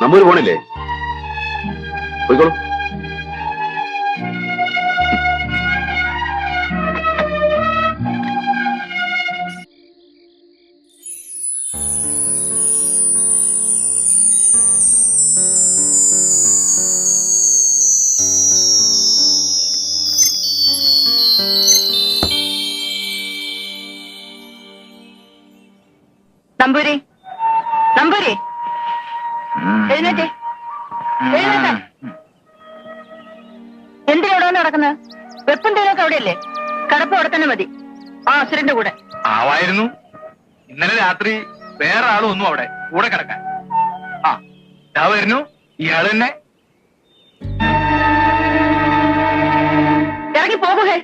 നമ്പൂര് പോണില്ലേ? പോയിക്കോളൂ. നമ്പൂരി, നമ്പൂരി, എഴുന്നേറ്റേ, എഴുന്നേറ്റ. എന്തിനോടാണ് നടക്കുന്നത്? വെപ്പുണ്ടേനൊക്കെ അവിടെയല്ലേ? കടപ്പ് അവിടെ തന്നെ മതി. ആ അസുരന്റെ കൂടെ ആവായിരുന്നു. ഇന്നലെ രാത്രി വേറെ ആളും ഒന്നും അവിടെ കൂടെ കിടക്കാൻ. ആ ഇതാ വരുന്നു ഇയാള് തന്നെ. ഇറങ്ങി പോകുകേ.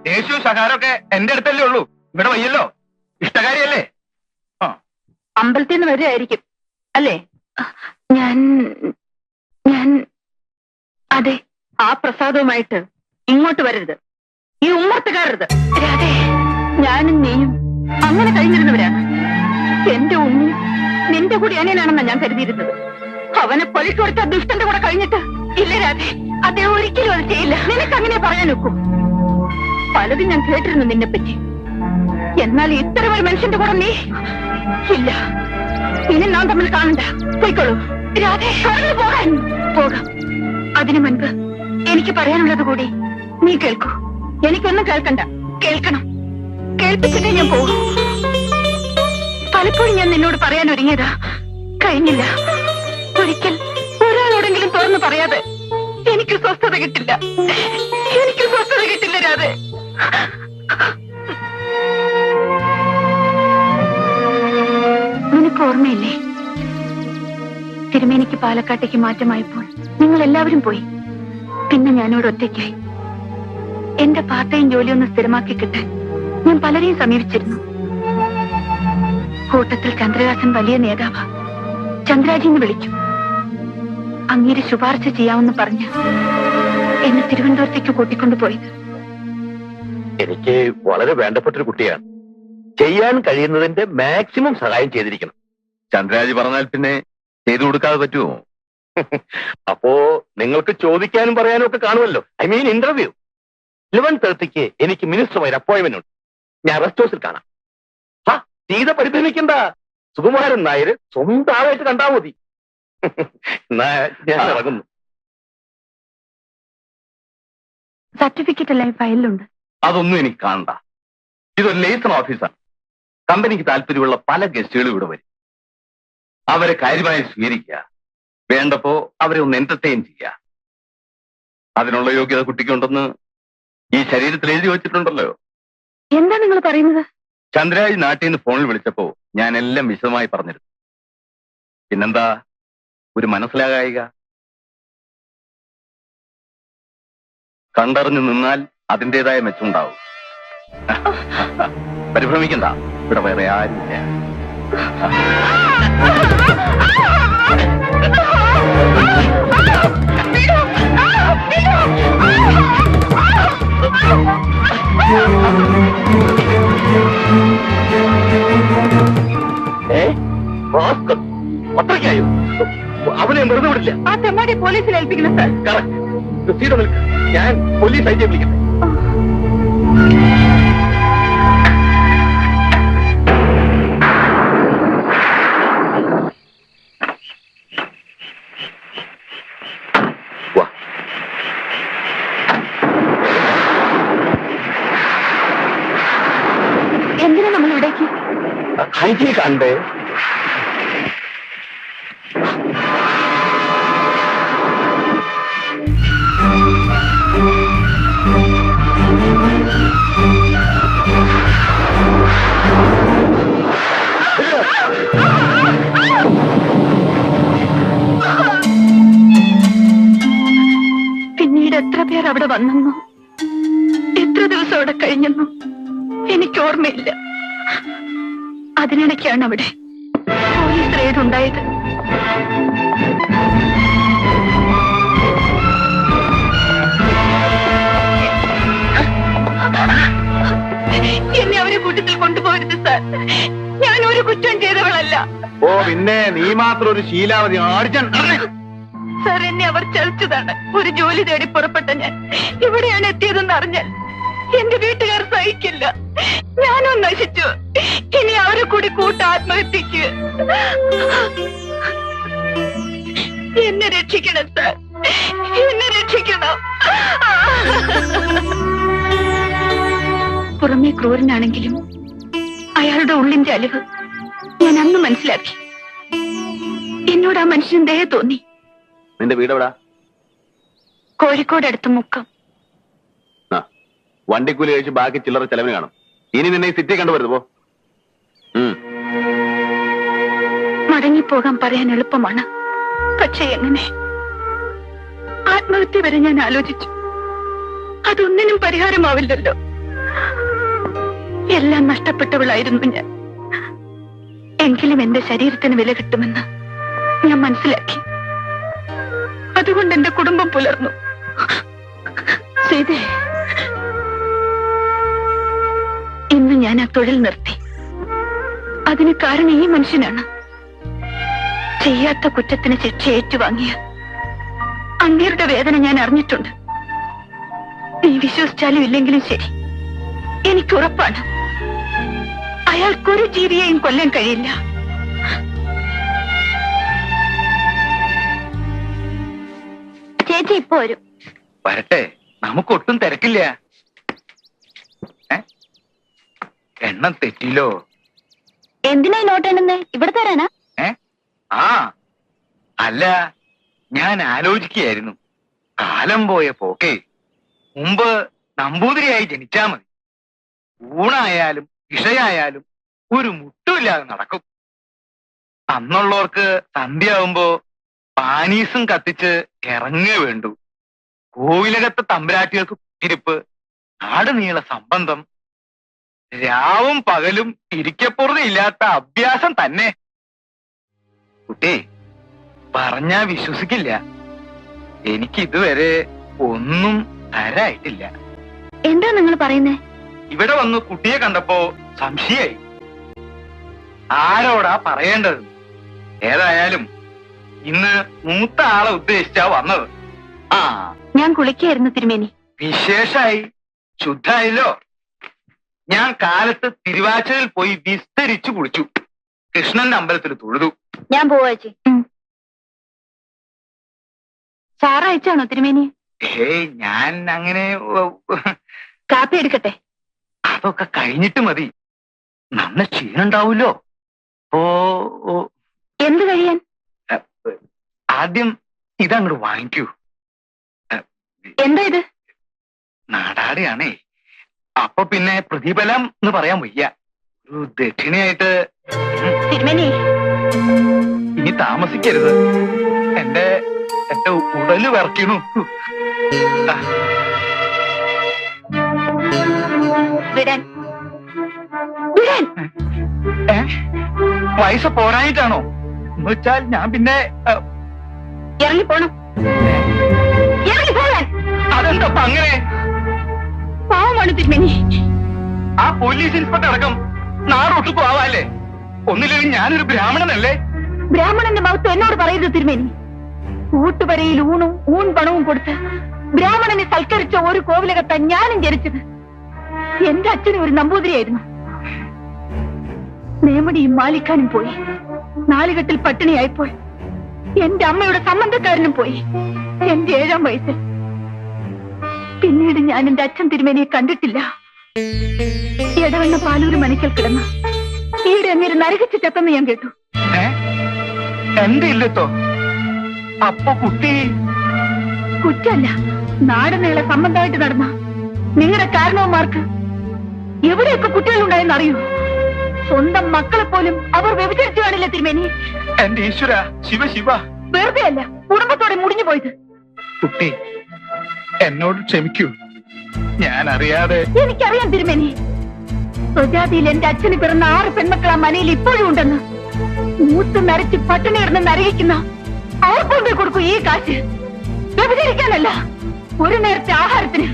ദേശീയ സഹാരമൊക്കെ എന്റെ അടുത്തല്ലേ ഉള്ളൂ. ഇവിടെ വയ്യല്ലോ. ഇഷ്ടകാരിയല്ലേ? അമ്പലത്തിൽ നിന്ന് വരികയായിരിക്കും അല്ലേ? ഞാൻ ഞാൻ അതെ. ആ പ്രസാദവുമായിട്ട് ഇങ്ങോട്ട് വരരുത്. ഈ ഉമ്മത്തുകാരരുത്. രാധേ, ഞാനും നീയും അങ്ങനെ കഴിഞ്ഞിരുന്നവരാണ്. എന്റെ ഉണ്ണി നിന്റെ കൂടി അനിയനാണെന്നാ ഞാൻ കരുതിയിരുന്നത്. അവനെ പൊലിക്ക് കൊടുത്ത ദുഷ്ടന്റെ കൂടെ കഴിഞ്ഞിട്ട് ഇല്ല രാധേ, അദ്ദേഹം ഒരിക്കലും അത് ചെയ്യില്ല. നിനക്ക് അങ്ങനെ പറയാൻ ഒക്കും. പലതും ഞാൻ കേട്ടിരുന്നു നിന്നെ പറ്റി. എന്നാൽ ഇത്തരം ഒരു മനുഷ്യന്റെ കൂടെ നീ ഇല്ല. ഇനി നാം തമ്മിൽ കാണണ്ട. പോയിക്കോളൂ രാധേ. പോകാൻ പോകാം. അതിനു മുൻപ് എനിക്ക് പറയാനുള്ളത് കൂടി നീ കേൾക്കൂ. എനിക്കൊന്നും കേൾക്കണ്ട. കേൾക്കണം. കേൾപ്പിച്ചിട്ടേ ഞാൻ പോകും. പലപ്പോഴും ഞാൻ നിന്നോട് പറയാൻ ഒരുങ്ങിയതാ, കഴിഞ്ഞില്ല. ഒരിക്കൽ ഒരാളോടെങ്കിലും തുറന്നു പറയാതെ എനിക്ക് സ്വസ്ഥത കിട്ടില്ല. എനിക്ക് സ്വസ്ഥത കിട്ടില്ല രാധേ. നിനക്ക് ഓർമ്മയില്ലേ, തിരുമേനിക്ക് പാലക്കാട്ടേക്ക് മാറ്റമായപ്പോൾ നിങ്ങൾ എല്ലാവരും പോയി. പിന്നെ ഞാനിവിടെ ഒറ്റയ്ക്കായി. എന്റെ പാർട്ട് ടൈം ജോലിയൊന്ന് സ്ഥിരമാക്കി കിട്ടാൻ ഞാൻ പലരെയും സമീപിച്ചിരുന്നു. കൂട്ടത്തിൽ ചന്ദ്രഹാസൻ വലിയ നേതാവാ. ചന്ദ്രാജിന്ന് വിളിക്കും. അങ്ങേര് ശുപാർശ ചെയ്യാമെന്ന് പറഞ്ഞ് എന്നെ തിരുവനന്തപുരത്തേക്ക് കൂട്ടിക്കൊണ്ടുപോയത്. എനിക്ക് വളരെ വേണ്ടപ്പെട്ടൊരു കുട്ടിയാണ്. ചെയ്യാൻ കഴിയുന്നതിന്റെ മാക്സിമം സഹായം ചെയ്തിരിക്കണം. ചന്ദ്രരാജ് പറഞ്ഞാൽ പിന്നെ ചെയ്തു കൊടുക്കാതെ പറ്റുമോ? അപ്പോ നിങ്ങൾക്ക് ചോദിക്കാനും പറയാനും ഒക്കെ കാണുമല്ലോ. I mean interview. 11:30 എനിക്ക് മിനിസ്റ്ററുമായി അപ്പോയിന്റ്മെന്റ് ഉണ്ട്. ഞാൻ റെസ്റ്റ് ഹൗസിൽ കാണാം. സീത പരിഭ്രമിക്കണ്ട. സുകുമാരൻ നായർ സ്വന്തം ആളായിട്ട് കണ്ടാ മതി. ഞാൻ ഇറങ്ങുന്നു. സർട്ടിഫിക്കറ്റ് എല്ലാം ഫയലിലുണ്ട്. അതൊന്നും എനിക്ക് കാണണ്ട. ഇതൊരു ലേസൺ ഓഫീസാണ്. കമ്പനിക്ക് താല്പര്യമുള്ള പല ഗസ്റ്റുകളും ഇവിടെ വരും. അവരെ കാര്യമായി സ്വീകരിക്കുക. വേണ്ടപ്പോ അവരെ ഒന്ന് എന്റർടൈൻ ചെയ്യുക. അതിനുള്ള യോഗ്യത കുട്ടിക്കുണ്ടെന്ന് ഈ ശരീരത്തിൽ എഴുതി വെച്ചിട്ടുണ്ടല്ലോ. എന്താ നിങ്ങൾ പറയുന്നത്? ചന്ദ്രരാജ് നാട്ടിൽ നിന്ന് ഫോണിൽ വിളിച്ചപ്പോ ഞാൻ എല്ലാം വിശദമായി പറഞ്ഞിരുന്നു. പിന്നെന്താ ഒരു മനസ്സിലാകായിക? കണ്ടറിഞ്ഞു നിന്നാൽ അതിൻ്റെതായ മെച്ചമുണ്ടാവും. പരിഭ്രമിക്കണ്ട. ഇവിടെ വേറെ ആരുമില്ല. അത്രയ്ക്കായോ? അവനെ വെറുതെ വിടില്ല. ആ തെമ്മാടി പോലീസിൽ ഏൽപ്പിക്കണം സാർ. കറക്റ്റ്. ഞാൻ പോലീസ് അയച്ചേ വിളിക്കട്ടെ. എന്തിനാ നമ്മൾ ഇവിടേക്ക്? ഹൈജി കണ്ടേ. പിന്നീട് എത്ര പേർ അവിടെ വന്നെന്നോ എത്ര ദിവസം അവിടെ കഴിഞ്ഞെന്നോ എനിക്ക് ഓർമ്മയില്ല. അതിനിടയ്ക്കാണ് അവിടെ പോലീസ് റെയ്ഡ് ഉണ്ടായത്. അവരുടെ കൂട്ടത്തിൽ കൊണ്ടുപോകരുത് സാർ. ഞാൻ ഒരു കുറ്റം ചെയ്തവളല്ല. ഓ പിന്നെ നീ മാത്രം ഒരു ശീലാവതി സാർ, എന്നെ അവർ ചതിച്ചതാണ്. ഒരു ജോലി തേടി പുറപ്പെട്ട ഞാൻ ഇവിടെയാണ് എത്തിയതെന്ന് അറിഞ്ഞാൽ എന്റെ വീട്ടുകാർ സഹിക്കില്ല. ഞാനും നശിച്ചു. ഇനി അവരെ കൂടി കൂട്ട ആത്മഹത്യക്ക്. എന്നെ രക്ഷിക്കണം സാർ, എന്നെ രക്ഷിക്കണം. പുറമേ ക്രൂരനാണെങ്കിലും അയാളുടെ ഉള്ളിന്റെ അലിവ് ഞാൻ അന്ന് മനസ്സിലാക്കി. എന്നോട് ആ മനുഷ്യൻ ദയ തോന്നി. നിന്റെ വീട് എവിടാ? കോഴിക്കോട് അടുത്ത് മുക്കം. വണ്ടിക്കൂലി കഴിച്ച് ബാക്കി ചില്ലറ ചെലവിന് കാണും. ഇനി നിന്നെ ഈ സിറ്റി കണ്ടുവരുന്നു പോ. മടങ്ങിപ്പോകാൻ പറയാൻ എളുപ്പമാണ്, പക്ഷെ എങ്ങനെ? ആത്മഹത്യ വരെ ഞാൻ ആലോചിച്ചു. അതൊന്നിനും പരിഹാരമാവില്ലല്ലോ. എല്ലാം നഷ്ടപ്പെട്ടവളായിരുന്നു ഞാൻ. എങ്കിലും എന്റെ ശരീരത്തിന് വില കിട്ടുമെന്ന് ഞാൻ മനസ്സിലാക്കി. അതുകൊണ്ട് എന്റെ കുടുംബം പുലർന്നു. സീതേ, ഇന്ന് ഞാൻ ആ തൊഴിൽ നിർത്തി. അതിന് കാരണം ഈ മനുഷ്യനാണ്. ചെയ്യാത്ത കുറ്റത്തിന് ശിക്ഷ ഏറ്റുവാങ്ങിയ അങ്ങേരുടെ വേദന ഞാൻ അറിഞ്ഞിട്ടുണ്ട്. നീ വിശ്വസിച്ചാലും ഇല്ലെങ്കിലും ശരി, എനിക്കുറപ്പാണ് അയാൾക്കൊരു ജീവിയെയും കൊല്ലാൻ കഴിയില്ല. ചേച്ചി ഇപ്പൊ വരും. വരട്ടെ, നമുക്കൊട്ടും തിരക്കില്ല. എണ്ണം തെറ്റില്ലോ. എന്തിനാ നോട്ട് എണ്ണുന്നേ? ഇവിടെ തരാനാ? ആ അല്ല, ഞാൻ ആലോചിക്കുകയായിരുന്നു. കാലം പോയ പോക്കേ. മുമ്പ് നമ്പൂതിരിയായി ജനിച്ചാ മതി. ഊണായാലും ഇഷയായാലും ഒരു മുട്ടുമില്ലാതെ നടക്കും. അന്നുള്ളവർക്ക് സന്ധ്യയാവുമ്പോ പാനീസും കത്തിച്ച് ഇറങ്ങേ വേണ്ടു. കോവിലകത്തെ തമ്പുരാട്ടികൾക്ക് കുത്തിരിപ്പ്, നാട് നീള സംബന്ധം, രാവും പകലും ഇരിക്കപ്പുറതയില്ലാത്ത അഭ്യാസം തന്നെ. കുട്ടി പറഞ്ഞാ വിശ്വസിക്കില്ല, എനിക്ക് ഇതുവരെ ഒന്നും തരായിട്ടില്ല. എന്താ നിങ്ങൾ പറയുന്നേ? ഇവിടെ വന്ന് കുട്ടിയെ കണ്ടപ്പോ സംശയായി. ആരോടാ പറയേണ്ടത്? ഏതായാലും ഇന്ന് മൂത്ത ആളെ ഉദ്ദേശിച്ചാ വന്നത്. ആ, ഞാൻ കുളിക്കായിരുന്നു തിരുമേനി. വിശേഷായി, ശുദ്ധായല്ലോ. ഞാൻ കാലത്ത് തിരുവാച്ചലിൽ പോയി വിസ്തരിച്ചു കുളിച്ചു. കൃഷ്ണന്റെ അമ്പലത്തിൽ തൊഴുതു. ഞാൻ പോവാച്ചി. സാറ അയച്ചാണോ തിരുമേനി? ഏയ്, ഞാൻ അങ്ങനെ കാപ്പി എടുക്കട്ടെ? അതൊക്കെ കഴിഞ്ഞിട്ട് മതി. നന്ന ക്ഷീണുണ്ടാവൂലോ. ഓ, എന്ത് കഴിയാൻ? ആദ്യം ഇതങ്ങോട്ട് വാങ്ങിക്കൂ. എന്താ ഇത്? നാടാടിയാണേ. അപ്പൊ പിന്നെ പ്രതിഫലം എന്ന് പറയാൻ വയ്യ. ഒരു ദക്ഷിണയായിട്ട്. തിരുമേനി, ഇനി താമസിക്കരുത്. എന്റെ ഉടല് വിറയ്ക്കണു. വിടാൻ വിടാൻ. വയസ്സ് പോരായിട്ടാണോ? എന്ന് വെച്ചാൽ ഞാൻ പിന്നെ ഇറങ്ങിപ്പോണം. ഇറങ്ങിപ്പോകാൻ. അതെന്താ അങ്ങനെ? പാവമാണ് തിരുമേനി. ആ പോലീസ് ഇൻസ്പെക്ടർ അടക്കം നാടൊട്ടുക്കും ആവാല്ലേ? ഒന്നില്ലെങ്കിൽ ഞാനൊരു ബ്രാഹ്മണനല്ലേ? ബ്രാഹ്മണന്റെ മഹത്വം എന്നോട് പറയരുത് തിരുമേനി. കൂട്ടുപരയിൽ ഊൺ പണവും കൊടുത്ത് ബ്രാഹ്മണനെ സൽക്കരിച്ച ഒരു കോവിലകത്താൻ ഞാനും ജനിച്ചത്. എന്റെ അച്ഛനും ഒരു നമ്പൂതിരിയായിരുന്നു. നേമടിയും മാലിക്കാനും പോയി. നാലുകെട്ടിൽ പട്ടിണിയായപ്പോൾ എന്റെ അമ്മയുടെ സംബന്ധക്കാരനും പോയി എന്റെ 7ാം വയസ്സിൽ. പിന്നീട് ഞാൻ എന്റെ അച്ഛൻ തിരുമേനിയെ കണ്ടിട്ടില്ല. ഇടവണ്ണ പാലൂര് മനക്കൽ കിടന്ന് ഈടെ അങ്ങേര് നരകിച്ച് ചത്തെന്ന് ഞാൻ കേട്ടു. എന്റെ ഇല്ലത്തോ? അപ്പൊ കുട്ടി കുറ്റല്ല, നാട് നീളെ സംബന്ധമായിട്ട് നടന്ന നിങ്ങളുടെ കാരണവന്മാർക്ക് എവിടെയൊക്കെ കുട്ടികളുണ്ടായെന്ന് അറിയൂ. സ്വന്തം മക്കളെ പോലും അവർ വ്യഭിചരിച്ചു കാണില്ല തിരുമേനി. എന്റെ ഈശ്വര, ശിവ. വെറുതെ അല്ല, കുടുംബത്തോടെ മുടിഞ്ഞു പോയത്. കുട്ടി എന്നോട് ക്ഷമിക്കൂ. ഞാൻ അറിയാതെ. എനിക്കറിയാം തിരുമേനി. സ്വജാതിയിൽ എന്റെ അച്ഛന് പിറന്ന 6 പെൺമക്കൾ ആ മനയിൽ ഇപ്പോഴും ഉണ്ടെന്ന്. മൂത്ത് നരച്ച് പട്ടിണി കിടന്ന് നരകിക്കുന്ന അവർക്കൊണ്ടേ കൊടുക്കൂ ഈ കാശ്. വ്യഭിചരിക്കാനല്ല, ഒരു നേരത്തെ ആഹാരത്തിന്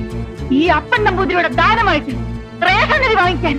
ഈ അപ്പൻ നമ്പൂതിരിയുടെ ദാനമായിട്ട് റേഷൻ അരി വാങ്ങിക്കാൻ.